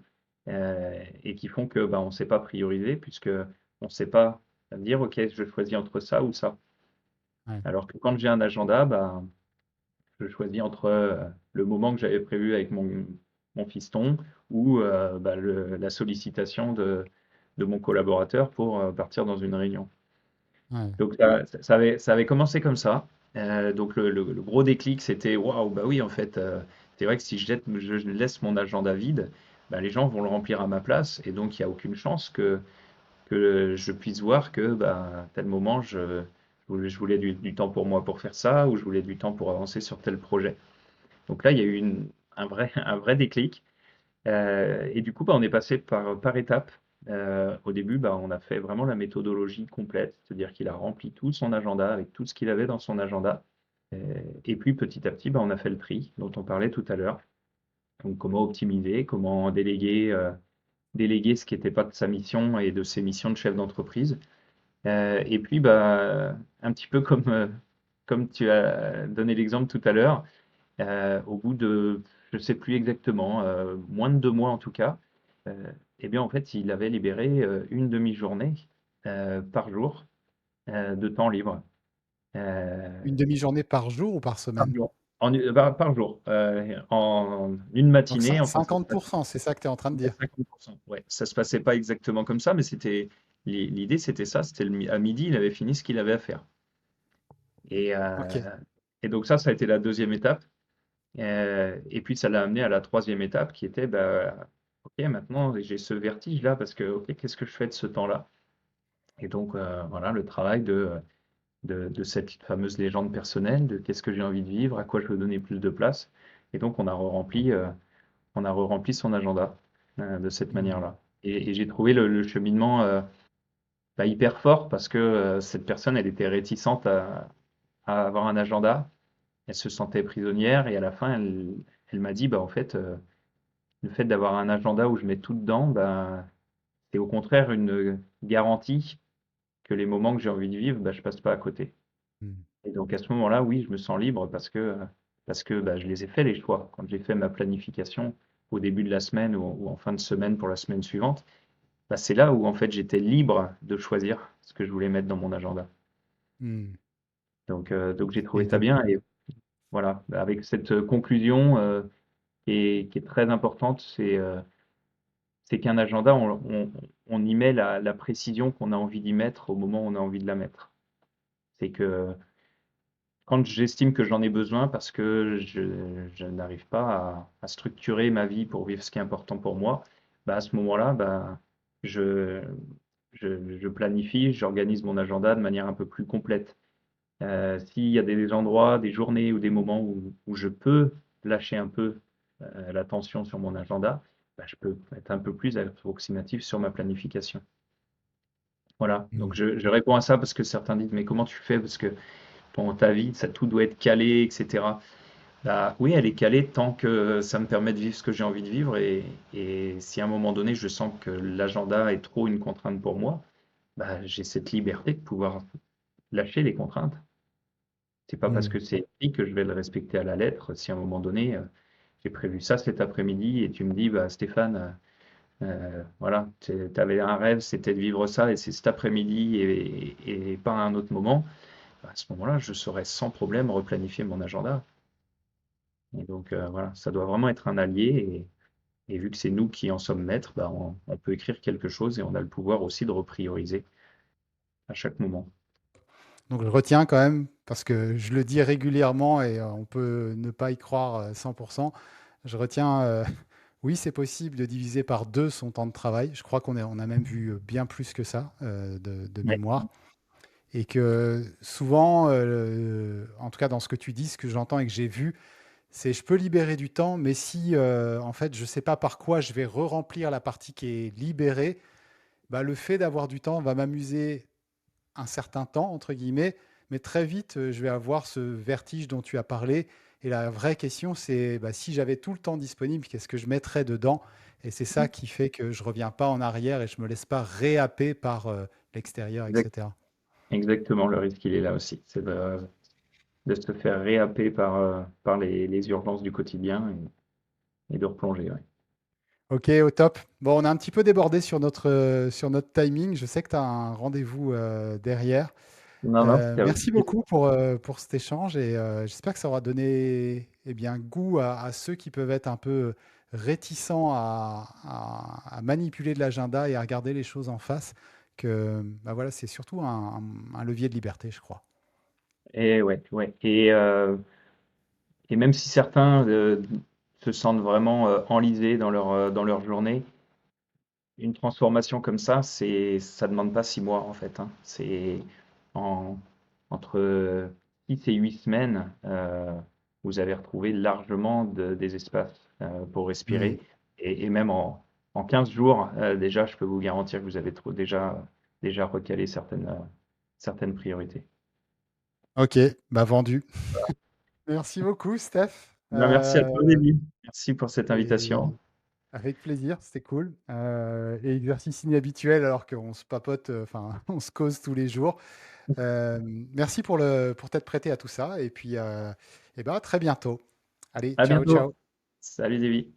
et qui font que bah, on ne sait pas prioriser, puisque on ne sait pas dire, OK, je choisis entre ça ou ça. ouais, Alors que quand j'ai un agenda, bah, je choisis entre le moment que j'avais prévu avec mon fiston ou bah, la sollicitation de mon collaborateur pour partir dans une réunion. ouais, Donc ça avait commencé comme ça. Donc le gros déclic, c'était waouh, bah oui, en fait, c'est vrai que si je laisse mon agenda vide, bah, les gens vont le remplir à ma place. Et donc il n'y a aucune chance que je puisse voir que bah, à tel moment, je voulais du temps pour moi pour faire ça, ou je voulais du temps pour avancer sur tel projet. Donc là, il y a eu un vrai déclic. Et du coup, bah, on est passé par étapes. Au début, bah, on a fait vraiment la méthodologie complète, c'est-à-dire qu'il a rempli tout son agenda avec tout ce qu'il avait dans son agenda. Et puis petit à petit, bah, on a fait le tri dont on parlait tout à l'heure. Donc comment optimiser, comment déléguer ce qui n'était pas de sa mission et de ses missions de chef d'entreprise. Et puis, bah, un petit peu comme tu as donné l'exemple tout à l'heure, au bout de, je ne sais plus exactement, moins de 2 mois en tout cas, euh, eh bien en fait, il avait libéré une demi-journée par jour de temps libre. Euh, une demi-journée par jour ou par Par semaine? jour. Par jour. En une Donc matinée, enfin, ça se passe 50%, c'est ça que tu es en train de à dire? 50%. Ouais, ça se passait pas exactement comme ça, mais l'idée, c'était ça. C'était à midi, il avait fini ce qu'il avait à faire. Et, OK. et donc ça a été la deuxième étape. Et puis ça l'a amené à la troisième étape qui était, bah, ok, maintenant j'ai ce vertige-là parce que, ok, qu'est-ce que je fais de ce temps-là? Et donc voilà, le travail de cette fameuse légende personnelle, de qu'est-ce que j'ai envie de vivre, à quoi je veux donner plus de place. Et donc on a re-rempli son agenda de cette Mmh. manière-là. Et j'ai trouvé le cheminement bah, hyper fort parce que cette personne, elle était réticente à avoir un agenda. Elle se sentait prisonnière et à la fin, elle m'a dit, bah, en fait, le fait d'avoir un agenda où je mets tout dedans, bah, c'est au contraire une garantie que les moments que j'ai envie de vivre, bah, je passe pas à côté. Mmh. Et donc à ce moment-là, oui, je me sens libre parce que bah, je les ai fait les choix. Quand j'ai fait ma planification au début de la semaine ou en fin de semaine pour la semaine suivante, bah, c'est là où en fait j'étais libre de choisir ce que je voulais mettre dans mon agenda. Mmh. Donc j'ai trouvé Et ça donc bien et voilà, avec cette conclusion qui est très importante, c'est qu'un agenda, on y met la précision qu'on a envie d'y mettre au moment où on a envie de la mettre. C'est que quand j'estime que j'en ai besoin parce que je n'arrive pas à structurer ma vie pour vivre ce qui est important pour moi, bah à ce moment-là, bah, je, je planifie, j'organise mon agenda de manière un peu plus complète. S'il y a des endroits, des journées ou des moments où je peux lâcher un peu l'attention sur mon agenda, bah, je peux être un peu plus approximatif sur ma planification. Voilà, donc mmh. je réponds à ça parce que certains disent, mais comment tu fais? Parce que dans ta vie, ça tout doit être calé, etc. Bah, oui, elle est calée tant que ça me permet de vivre ce que j'ai envie de vivre et si à un moment donné, je sens que l'agenda est trop une contrainte pour moi, bah, j'ai cette liberté de pouvoir lâcher les contraintes. C'est pas parce Mmh. que c'est écrit que je vais le respecter à la lettre. Si à un moment donné, j'ai prévu ça cet après-midi et tu me dis, bah, Stéphane, voilà, tu avais un rêve, c'était de vivre ça et c'est cet après-midi et pas à un autre moment, bah, à ce moment-là, je saurais sans problème replanifier mon agenda. Et donc, voilà, ça doit vraiment être un allié et vu que c'est nous qui en sommes maîtres, bah, on peut écrire quelque chose et on a le pouvoir aussi de reprioriser à chaque moment. Donc je retiens quand même, parce que je le dis régulièrement et on peut ne pas y croire 100%. Je retiens, oui, c'est possible de diviser par 2 son temps de travail. Je crois qu'on a même vu bien plus que ça de Ouais. mémoire. Et que souvent, en tout cas dans ce que tu dis, ce que j'entends et que j'ai vu, c'est je peux libérer du temps, mais si en fait je ne sais pas par quoi je vais re-remplir la partie qui est libérée, bah, le fait d'avoir du temps va m'amuser un certain temps, entre guillemets, mais très vite, je vais avoir ce vertige dont tu as parlé. Et la vraie question, c'est bah, si j'avais tout le temps disponible, qu'est-ce que je mettrais dedans? Et c'est ça qui fait que je reviens pas en arrière et je me laisse pas réhapper par l'extérieur, Exact- etc. Exactement, le risque, il est là aussi. C'est de se faire réhapper par les urgences du quotidien et de replonger. Ouais. Ok, au top. Bon, on a un petit peu débordé sur notre timing. Je sais que tu as un rendez-vous derrière. Non, non, c'était avec Merci plaisir. beaucoup pour cet échange et j'espère que ça aura donné eh bien, goût à ceux qui peuvent être un peu réticents à manipuler de l'agenda et à regarder les choses en face, que bah voilà, c'est surtout un levier de liberté, je crois. Et ouais, ouais. Et même si certains se sentent vraiment enlisés dans leur journée, une transformation comme ça demande pas 6 mois en fait, hein. C'est en, entre 6 et 8 semaines, vous avez retrouvé largement des espaces pour Hmm. respirer. Et même en 15 jours, déjà, je peux vous garantir que vous avez déjà recalé certaines priorités. Ok, bah vendu. Merci beaucoup, Steph. Ben, merci à toi, David. Merci pour cette Et invitation. avec plaisir, c'était cool. Et exercice inhabituel alors qu'on se papote, enfin, on se cause tous les jours. Euh, Merci pour t'être prêté à tout ça. Et puis, eh ben, à très bientôt. Allez, À ciao, bientôt. ciao. Salut, David.